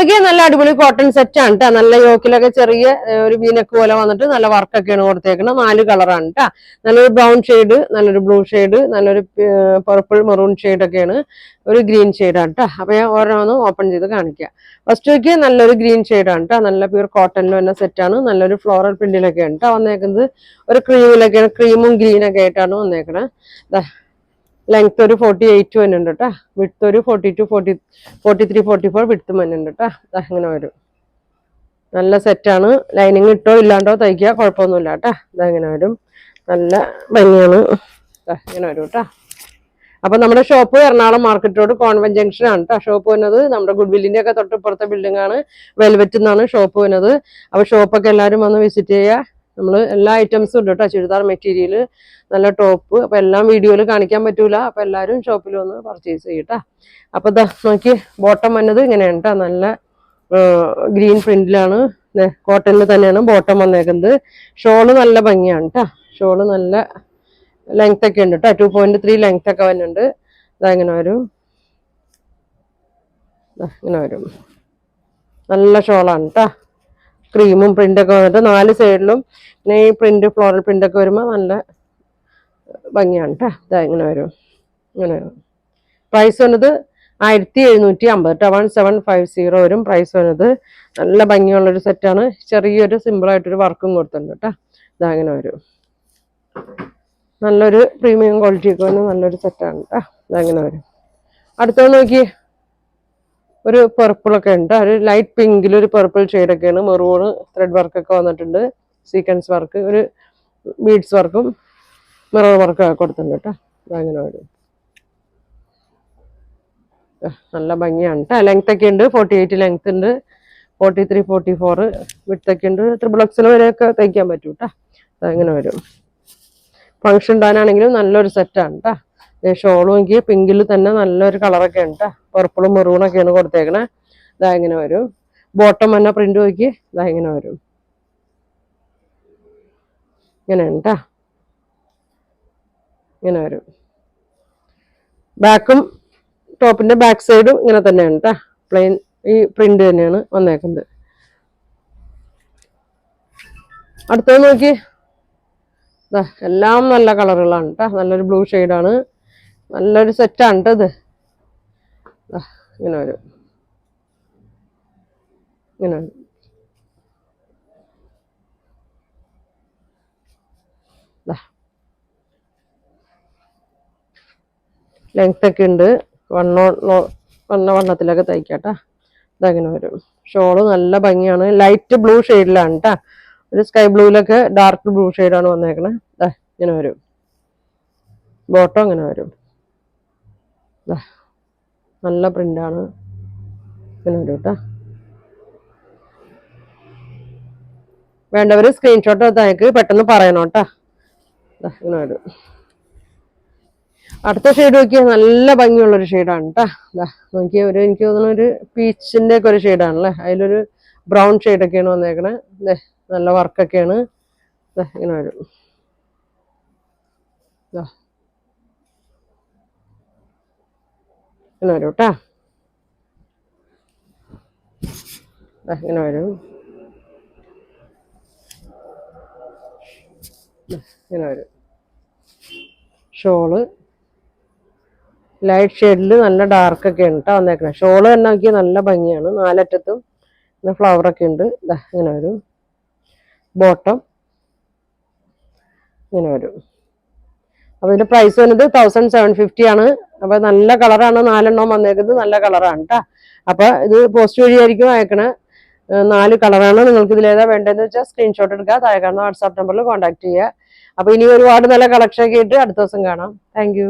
നോക്കിയാൽ നല്ല അടിപൊളി കോട്ടൺ സെറ്റ് ആണ് കേട്ടോ. നല്ല യോക്കിലൊക്കെ ചെറിയ ഒരു വീനക്ക് പോലെ വന്നിട്ട് നല്ല വർക്കൊക്കെയാണ് കൊടുത്തേക്കുന്നത്. 4 കളറാണ് കേട്ടോ. നല്ലൊരു ബ്രൗൺ ഷെയ്ഡ്, നല്ലൊരു ബ്ലൂ ഷെയ്ഡ്, നല്ലൊരു പർപ്പിൾ മെറൂൺ ഷെയ്ഡൊക്കെയാണ്, ഒരു ഗ്രീൻ ഷെയ്ഡാണ് കേട്ടോ. അപ്പൊ ഞാൻ ഓരോന്ന് ഓപ്പൺ ചെയ്ത് കാണിക്കാം. ഫസ്റ്റ് നോക്കിയാൽ നല്ലൊരു ഗ്രീൻ ഷെയ്ഡാണ് കേട്ടോ. നല്ല പ്യൂർ കോട്ടണിൽ തന്നെ സെറ്റാണ്. നല്ലൊരു ഫ്ലോറൽ പ്രിന്റിലൊക്കെയാണ് കേട്ടോ വന്നേക്കുന്നത്. ഒരു ക്രീമിലൊക്കെയാണ്, ക്രീമും ഗ്രീനൊക്കെ ആയിട്ടാണ് വന്നേക്കണത്. ലെങ്ത് ഒരു 48 വരുന്നുണ്ട് കേട്ടോ. വിഡ്ത്ത് ഒരു 42, 43, 44 വിഡ്ത്ത് വരുന്നുണ്ട് കേട്ടോ. ഇങ്ങനെ വരും. നല്ല സെറ്റാണ്. ലൈനിങ് ഇട്ടോ ഇല്ലാണ്ടോ തയ്ക്കുക, കുഴപ്പമൊന്നുമില്ല കേട്ടോ. ഇതങ്ങനെ വരും. നല്ല ഭംഗിയാണ്. ഇങ്ങനെ വരും കേട്ടോ. അപ്പൊ നമ്മുടെ shop Ernakulam market road convent junction ആണ് കേട്ടോ. ഷോപ്പ് വരുന്നത് നമ്മുടെ ഗുഡ്വില്ലിന്റെ ഒക്കെ തൊട്ടിപ്പുറത്തെ ബിൽഡിംഗ് ആണ്. വെൽവെറ്റ് എന്നാണ് ഷോപ്പ് വരുന്നത്. അപ്പൊ ഷോപ്പൊക്കെ എല്ലാവരും വന്ന് വിസിറ്റ് ചെയ്യുക. നമ്മള് എല്ലാ ഐറ്റംസും ഉണ്ട് കേട്ടോ. ചുരിദാർ മെറ്റീരിയൽ, നല്ല ടോപ്പ്. അപ്പൊ എല്ലാം വീഡിയോയിൽ കാണിക്കാൻ പറ്റൂല. അപ്പൊ എല്ലാവരും ഷോപ്പിൽ വന്ന് പർച്ചേസ് ചെയ്യട്ടാ. അപ്പൊ ഇതാ നോക്കി, ബോട്ടം വന്നത് ഇങ്ങനെയാണ് കേട്ടോ. നല്ല ഗ്രീൻ പ്രിന്റിലാണ്, കോട്ടണിൽ തന്നെയാണ് ബോട്ടം വന്നേക്കുന്നത്. ഷോള് നല്ല ഭംഗിയാണ് കേട്ടോ. ഷോള് നല്ല ലെങ്ത് ഒക്കെ ഉണ്ട് കേട്ടോ. 2.3 ലെങ്ത് ഒക്കെ വരുന്നുണ്ട്. ഇങ്ങനെ വരും. ഇങ്ങനെ വരും. നല്ല ഷോളാണ് കേട്ടോ. ക്രീമും പ്രിന്റൊക്കെ വന്നിട്ട് 4 സൈഡിലും പിന്നെ ഈ പ്രിന്റ്, ഫ്ലോറൽ പ്രിന്റൊക്കെ വരുമ്പോൾ നല്ല ഭംഗിയാണ് കേട്ടോ. ഇങ്ങനെ വരും. ഇങ്ങനെ വരും. പ്രൈസ് വന്നത് 1750 കേട്ടോ. 1750 വരും പ്രൈസ് വന്നത്. നല്ല ഭംഗിയുള്ളൊരു സെറ്റാണ്. ചെറിയൊരു സിമ്പിളായിട്ടൊരു വർക്കും കൊടുത്തിട്ടുണ്ട് കേട്ടോ. ഇങ്ങനെ വരും. നല്ലൊരു പ്രീമിയം ക്വാളിറ്റി ഒക്കെ വന്ന് നല്ലൊരു സെറ്റാണ് കേട്ടോ. ഇങ്ങനെ വരും. അടുത്തത് നോക്കി, ഒരു പർപ്പിളൊക്കെ ഉണ്ട്. ഒരു ലൈറ്റ് പിങ്കിൽ ഒരു പർപ്പിൾ ഷെയ്ഡൊക്കെയാണ്. മെറൂണ് ത്രെഡ് വർക്കൊക്കെ വന്നിട്ടുണ്ട്. സീക്വൻസ് വർക്ക്, ഒരു ബീഡ്സ് വർക്കും മിറർ വർക്കൊക്കെ കൊടുത്തിട്ടുണ്ട് കേട്ടോ. അങ്ങനെ വരും. നല്ല ഭംഗിയാണ് കേട്ടോ. ലെങ്ത് ഒക്കെ ഉണ്ട്. 48 ലെങ്ത് ഉണ്ട്. 43, 44 വിഡ്ത്ത് ഒക്കെ ഉണ്ട്. XXL വരെയൊക്കെ തയ്ക്കാൻ പറ്റും കേട്ടോ. അങ്ങനെ വരും. ഫംഗ്ഷൻ ഇടാനാണെങ്കിലും നല്ലൊരു സെറ്റാണ് കേട്ടോ. ഷോളും എനിക്ക് പിങ്കിൽ തന്നെ നല്ലൊരു കളറൊക്കെ ഉണ്ട് കേട്ടോ. പർപ്പിളും മെറൂണൊക്കെയാണ് കൊടുത്തേക്കണേ. ഇങ്ങനെ വരും. ബോട്ടം തന്നെ പ്രിന്റ് നോക്കി ഇങ്ങനെ വരും. ഇങ്ങനെയാണ് കേട്ടോ. ഇങ്ങനെ വരും. ബാക്കും ടോപ്പിന്റെ ബാക്ക് സൈഡും ഇങ്ങനെ തന്നെയാണ് കേട്ടോ. പ്ലെയിൻ ഈ പ്രിന്റ് തന്നെയാണ് വന്നേക്കുന്നത്. അടുത്തത് നോക്കി, എല്ലാം നല്ല കളറുകളാണ് കേട്ടോ. നല്ലൊരു ബ്ലൂ ഷെയ്ഡാണ്. നല്ലൊരു സെറ്റാണ് കേട്ടോ ഇത്. ഇങ്ങനെ വരും. ഇങ്ങനെ വരും. ലെങ്ത് ഒക്കെ ഉണ്ട്. വണ്ണത്തിലൊക്കെ തയ്ക്കാട്ടാ. ഇതങ്ങനെ വരും. ഷോള് നല്ല ഭംഗിയാണ്. ലൈറ്റ് ബ്ലൂ ഷെയ്ഡിലാണ് കേട്ടാ. ഒരു സ്കൈ ബ്ലൂവിലൊക്കെ ഡാർക്ക് ബ്ലൂ ഷെയ്ഡാണ് വന്നേക്കണേ. ഇങ്ങനെ വരും. ബോട്ടം ഇങ്ങനെ വരും. നല്ല പ്രിന്റാണ്. ഇങ്ങനെ വരും കേട്ടാ. വേണ്ടവര് സ്ക്രീൻഷോട്ട് എടുത്ത് പെട്ടെന്ന് പറയണം കേട്ടാ. ഇങ്ങനെ വരും. അടുത്ത ഷെയ്ഡ് നോക്കിയാൽ നല്ല ഭംഗിയുള്ളൊരു ഷെയ്ഡാണ് കേട്ടാ. നോക്കിയ എനിക്ക് തോന്നുന്ന ഒരു പീച്ചിന്റെ ഒക്കെ ഒരു ഷെയ്ഡാണല്ലേ. അതിലൊരു ബ്രൗൺ ഷെയ്ഡൊക്കെയാണ് വന്നേക്കണേ. നല്ല വർക്കൊക്കെയാണ്. ഇങ്ങനെ വരും. ഇങ്ങനെ വരും കേട്ടാ. ഇങ്ങനെ വരും. ഇങ്ങനെ വരും. ഷോള് ലൈറ്റ് ഷെയ്ഡിൽ നല്ല ഡാർക്കൊക്കെയാണ് കേട്ടോ വന്നേക്കണേ. ഷോള് തന്നെ നോക്കിയാൽ നല്ല ഭംഗിയാണ്. 4 അറ്റത്തും ഫ്ലവറൊക്കെ ഉണ്ട്. ഇങ്ങനെ വരും. ബോട്ടം ഇങ്ങനെ വരും. അപ്പൊ ഇതിന്റെ പ്രൈസ് വന്നത് 1750 ആണ്. അപ്പൊ നല്ല കളറാണ്. 4 എണ്ണം വന്നേക്കുന്നത് നല്ല കളറാണ് കേട്ടോ. അപ്പൊ ഇത് പോസ്റ്റ് വഴിയായിരിക്കും അയക്കണേ. 4 കളറാണ്. നിങ്ങൾക്ക് ഇതിലേതാ വേണ്ടതെന്ന് വെച്ചാൽ സ്ക്രീൻഷോട്ട് എടുക്കുക. താഴെ കാണുന്ന വാട്സാപ്പ് നമ്പറിൽ കോൺടാക്ട് ചെയ്യുക. അപ്പൊ ഇനി ഒരുപാട് നല്ല കളക്ഷൻ ഒക്കെ ആയിട്ട് അടുത്ത ദിവസം കാണാം. Thank you.